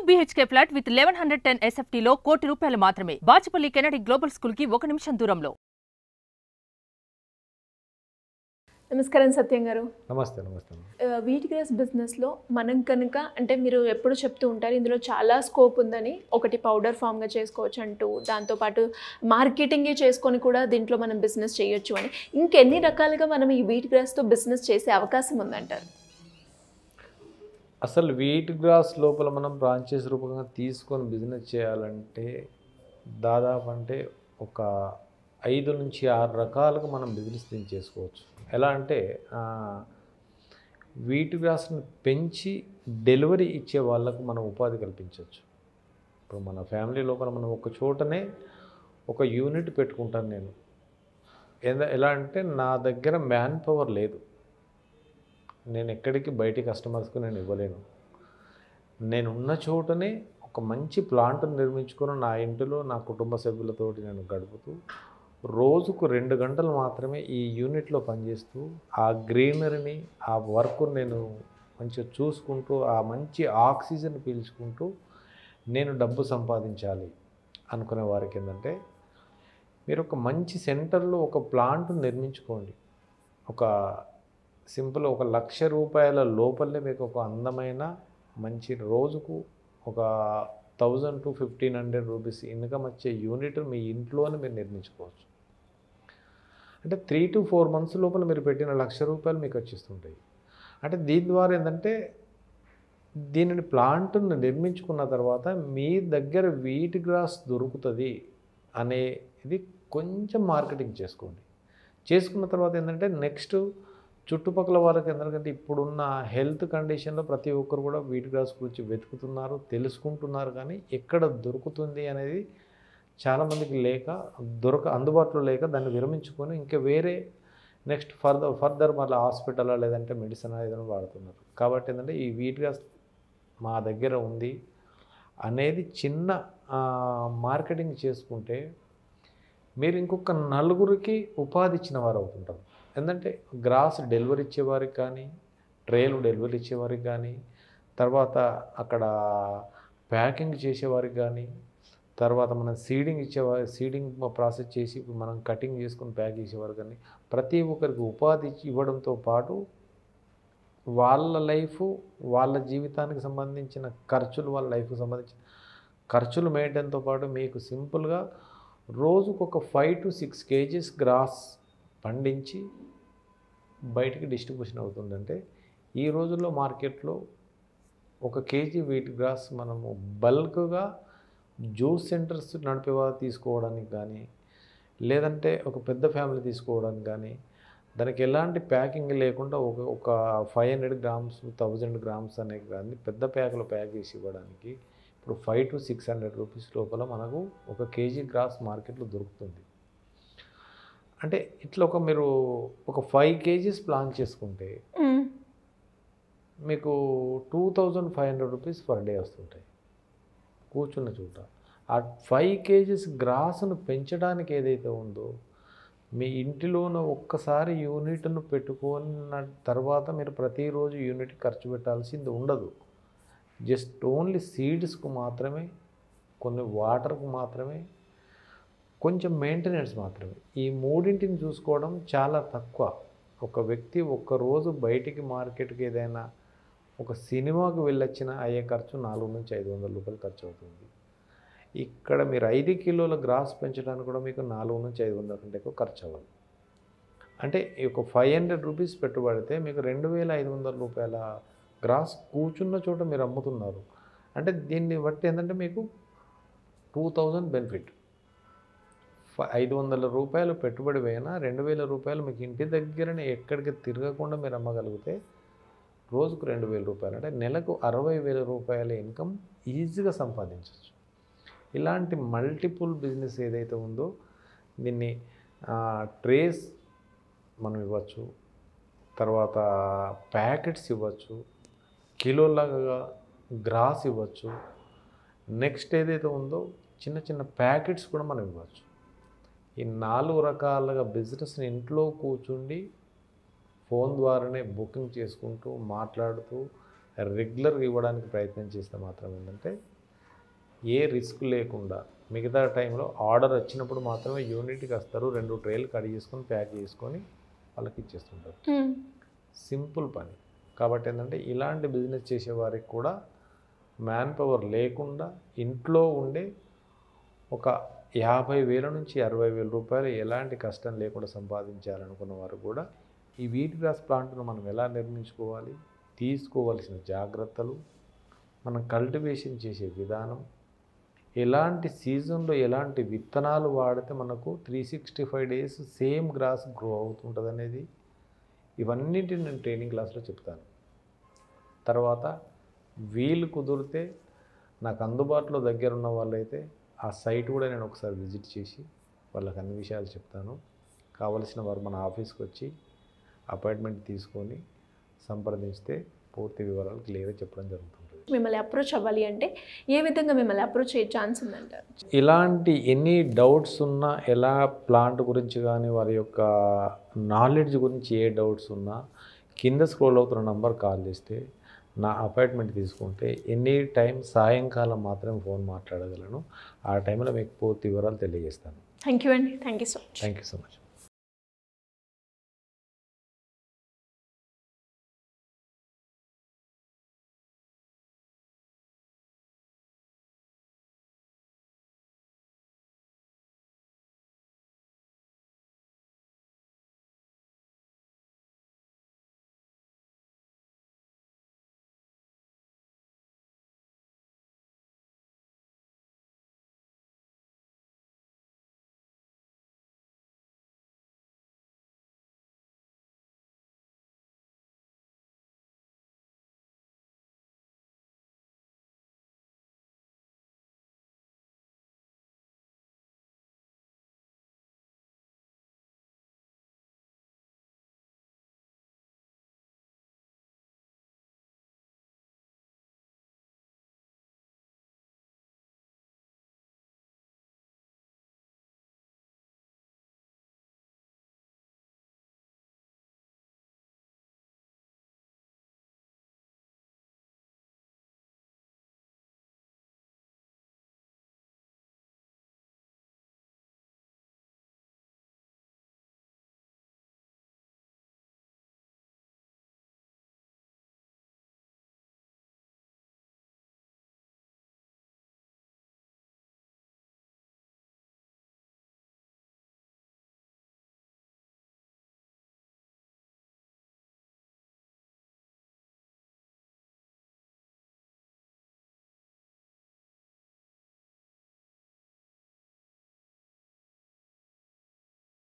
BHK flat with 1110 SFT లో ₹1,00,00,000 మాత్రమే. Bachupally Kennedy global school కి 1 నిమిషం దూరంలో. నమస్కారం సత్యం గారు. నమస్తే. వీట్ గ్రాస్ బిజినెస్లో మనం కనుక అంటే మీరు ఎప్పుడు చెప్తూ ఉంటారు ఇందులో చాలా స్కోప్ ఉందని, ఒకటి పౌడర్ ఫామ్గా చేసుకోవచ్చు అంటూ, దాంతోపాటు మార్కెటింగే చేసుకొని కూడా దీంట్లో మనం బిజినెస్ చేయొచ్చు అని, ఇంకెన్ని రకాలుగా మనం ఈ వీట్ గ్రాస్తో బిజినెస్ చేసే అవకాశం ఉందంటారు? అసలు వీట్ గ్రాస్ లోపల మనం బ్రాంచెస్ రూపంగా తీసుకొని బిజినెస్ చేయాలంటే దాదాపు అంటే ఒక 5 నుంచి 6 రకాలుగా మనం బిజినెస్ దీన్ని చేసుకోవచ్చు. ఎలా అంటే వీట్ గ్రాస్ని పెంచి డెలివరీ ఇచ్చే వాళ్ళకు మనం ఉపాధి కల్పించవచ్చు. ఇప్పుడు మన ఫ్యామిలీ లోపల మనం ఒక చోటనే ఒక యూనిట్ పెట్టుకుంటాను నేను. ఎలా అంటే నా దగ్గర మ్యాన్ పవర్ లేదు, నేను ఎక్కడికి బయటి కస్టమర్స్కు నేను ఇవ్వలేను. నేను ఉన్న చోటనే ఒక మంచి ప్లాంట్ను నిర్మించుకొని నా ఇంటిలో నా కుటుంబ సభ్యులతోటి నేను గడుపుతూ రోజుకు 2 గంటలు మాత్రమే ఈ యూనిట్లో పనిచేస్తూ ఆ గ్రీనరీని ఆ వర్క్ నేను మంచిగా చూసుకుంటూ ఆ మంచి ఆక్సిజన్ పీల్చుకుంటూ నేను డబ్బు సంపాదించాలి అనుకునే వారికి ఏంటంటే, మీరు ఒక మంచి సెంటర్లో ఒక ప్లాంట్ నిర్మించుకోండి. ఒక సింపుల్ ఒక ₹1,00,000 లోపలే మీకు ఒక అందమైన మంచి రోజుకు ఒక 1000 to 1500 రూపీస్ ఇన్కమ్ వచ్చే యూనిట్ మీ ఇంట్లోనే మీరు నిర్మించుకోవచ్చు. అంటే 3 to 4 months లోపల మీరు పెట్టిన ₹1,00,000 మీకు వచ్చేస్తుంటాయి. అంటే దీని ద్వారా ఏంటంటే, దీనిని ప్లాంట్ను నిర్మించుకున్న తర్వాత మీ దగ్గర వీట్ గ్రాస్ దొరుకుతుంది అనేది కొంచెం మార్కెటింగ్ చేసుకోండి. చేసుకున్న తర్వాత ఏంటంటే నెక్స్ట్ చుట్టుపక్కల వాళ్ళకి ఎందుకంటే ఇప్పుడున్న హెల్త్ కండిషన్లో ప్రతి ఒక్కరు కూడా వీట్ గ్రాస్ గురించి వెతుకుతున్నారు, తెలుసుకుంటున్నారు, కానీ ఎక్కడ దొరుకుతుంది అనేది చాలామందికి అందుబాటులో లేక దాన్ని విరమించుకొని ఇంకా వేరే నెక్స్ట్ ఫర్దర్ మళ్ళీ హాస్పిటల్ లేదంటే మెడిసిన్ ఏదైనా వాడుతున్నారు. కాబట్టి ఏంటంటే ఈ వీట్ గ్రాస్ మా దగ్గర ఉంది అనేది చిన్న మార్కెటింగ్ చేసుకుంటే మీరు ఇంకొక 4 ఉపాధి ఇచ్చిన వారు అవుతుంటారు. ఎందుకంటే గ్రాస్ డెలివరీ ఇచ్చేవారికి కానీ, ట్రేలు డెలివరీ ఇచ్చేవారికి కానీ, తర్వాత అక్కడ ప్యాకింగ్ చేసేవారికి కానీ, తర్వాత మనం సీడింగ్ ప్రాసెస్ చేసి మనం కటింగ్ చేసుకొని ప్యాక్ చేసేవారు కానీ, ప్రతి ఒక్కరికి ఉపాధి ఇవ్వడంతో పాటు వాళ్ళ లైఫ్ వాళ్ళ జీవితానికి సంబంధించిన ఖర్చులు, వాళ్ళ లైఫ్కి సంబంధించిన ఖర్చులు మెయింటైన్తో పాటు మీకు సింపుల్గా రోజుకు ఒక 5 to 6 kgs గ్రాస్ పండించి బయటికి డిస్ట్రిబ్యూషన్ అవుతుందంటే, ఈ రోజుల్లో మార్కెట్లో 1 kg వీట్ గ్రాస్ మనము బల్క్గా జ్యూస్ సెంటర్స్ నడిపేవారు తీసుకోవడానికి కానీ, లేదంటే ఒక పెద్ద ఫ్యామిలీ తీసుకోవడానికి కానీ, దానికి ఎలాంటి ప్యాకింగ్ లేకుండా ఒక 500 grams 1000 grams అనే కానీ పెద్ద ప్యాక్లో ప్యాక్ చేసి ఇవ్వడానికి ఇప్పుడు 5 to 600 రూపీస్ లోపల మనకు 1 kg గ్రాస్ మార్కెట్లో దొరుకుతుంది. అంటే ఇట్లా మీరు ఒక 5 kgs ప్లాన్ చేసుకుంటే మీకు 2500 రూపీస్ పర్ డే వస్తుంటాయి కూర్చున్న చోట. ఆ 5 kgs గ్రాసును పెంచడానికి ఏదైతే ఉందో, మీ ఇంటిలోనూ ఒక్కసారి యూనిట్ను పెట్టుకున్న తర్వాత మీరు ప్రతిరోజు యూనిట్ ఖర్చు పెట్టాల్సింది ఉండదు. జస్ట్ ఓన్లీ సీడ్స్కు మాత్రమే, కొన్ని వాటర్కు మాత్రమే, కొంచెం మెయింటెనెన్స్ మాత్రమే. ఈ 3ని చూసుకోవడం చాలా తక్కువ. ఒక వ్యక్తి ఒక్కరోజు బయటికి మార్కెట్కి ఏదైనా ఒక సినిమాకు వెళ్ళొచ్చిన అయ్యే ఖర్చు 400 నుంచి 500 రూపాయలు ఖర్చు అవుతుంది. ఇక్కడ మీరు 5 కిలోల గ్రాస్ పెంచడానికి కూడా మీకు 400 నుంచి 500 కంటే ఎక్కువ ఖర్చు అవ్వదు. అంటే ఒక 500 రూపీస్ పెట్టుబడితే మీకు 2500 రూపాయల గ్రాస్ కూర్చున్న చోట మీరు అమ్ముతున్నారు. అంటే దీన్ని బట్టి ఏంటంటే మీకు 2000 బెనిఫిట్. 500 రూపాయలు పెట్టుబడి పోయినా 2000 రూపాయలు మీకు ఇంటి దగ్గరనే ఎక్కడికి తిరగకుండా మీరు అమ్మగలిగితే రోజుకు 2000 రూపాయలు, అంటే నెలకు 60,000 రూపాయల ఇన్కమ్ ఈజీగా సంపాదించవచ్చు. ఇలాంటి మల్టిపుల్ బిజినెస్ ఏదైతే ఉందో దీన్ని ట్రేస్ మనం ఇవ్వచ్చు, తర్వాత ప్యాకెట్స్ ఇవ్వచ్చు, కిలోలాగా గ్రాస్ ఇవ్వచ్చు, నెక్స్ట్ ఏదైతే ఉందో చిన్న చిన్న ప్యాకెట్స్ కూడా మనం ఇవ్వచ్చు. ఈ 4 రకాలుగా బిజినెస్ని ఇంట్లో కూర్చుండి ఫోన్ ద్వారానే బుకింగ్ చేసుకుంటూ మాట్లాడుతూ రెగ్యులర్గా ఇవ్వడానికి ప్రయత్నం చేస్తే మాత్రం ఏంటంటే ఏ రిస్క్ లేకుండా మిగతా టైంలో ఆర్డర్ వచ్చినప్పుడు మాత్రమే యూనిట్కి వస్తారు, 2 ట్రేలు కట్ చేసుకొని ప్యాక్ చేసుకొని వాళ్ళకి ఇచ్చేస్తుంటారు. సింపుల్ పని. కాబట్టి ఏంటంటే ఇలాంటి బిజినెస్ చేసే వారికి కూడా మ్యాన్ పవర్ లేకుండా ఇంట్లో ఉండే ఒక 50,000 నుంచి 60,000 రూపాయలు ఎలాంటి కష్టం లేకుండా సంపాదించాలనుకున్న వారు కూడా ఈ వీట్ గ్రాస్ ప్లాంట్ను మనం ఎలా నిర్మించుకోవాలి, తీసుకోవాల్సిన జాగ్రత్తలు, మనం కల్టివేషన్ చేసే విధానం, ఎలాంటి సీజన్లో ఎలాంటి విత్తనాలు వాడితే మనకు 365 డేస్ సేమ్ గ్రాస్ గ్రో అవుతుంటుంది అనేది ఇవన్నింటిని నేను ట్రైనింగ్ క్లాస్లో చెప్తాను. తర్వాత వీలు కుదిరితే నాకు అందుబాటులో దగ్గర ఉన్న వాళ్ళైతే ఆ సైట్ కూడా నేను ఒకసారి విజిట్ చేసి వాళ్ళకి అన్ని విషయాలు చెప్తాను. కావలసిన వారు మన ఆఫీస్కి వచ్చి అపాయింట్మెంట్ తీసుకొని సంప్రదిస్తే పూర్తి వివరాలు క్లియర్గా చెప్పడం జరుగుతుంది. మిమ్మల్ని అప్రోచ్ అవ్వాలి అంటే ఏ విధంగా మిమ్మల్ని అప్రోచ్ అయ్యే ఛాన్స్ ఉందంటారు? ఇలాంటి ఎన్ని డౌట్స్ ఉన్నా, ఎలా ప్లాంట్ గురించి కానీ వారి యొక్క నాలెడ్జ్ గురించి ఏ డౌట్స్ ఉన్నా కింద స్క్రోల్ అవుతున్న నంబర్ కాల్ చేస్తే నా అపాయింట్మెంట్ తీసుకుంటే ఎనీ టైం సాయంకాలం మాత్రమే ఫోన్ మాట్లాడగలను. ఆ టైంలో మీకు పూర్తి వివరాలు తెలియజేస్తాను. థ్యాంక్ యూ అండి. Thank you so much. Thank you so much.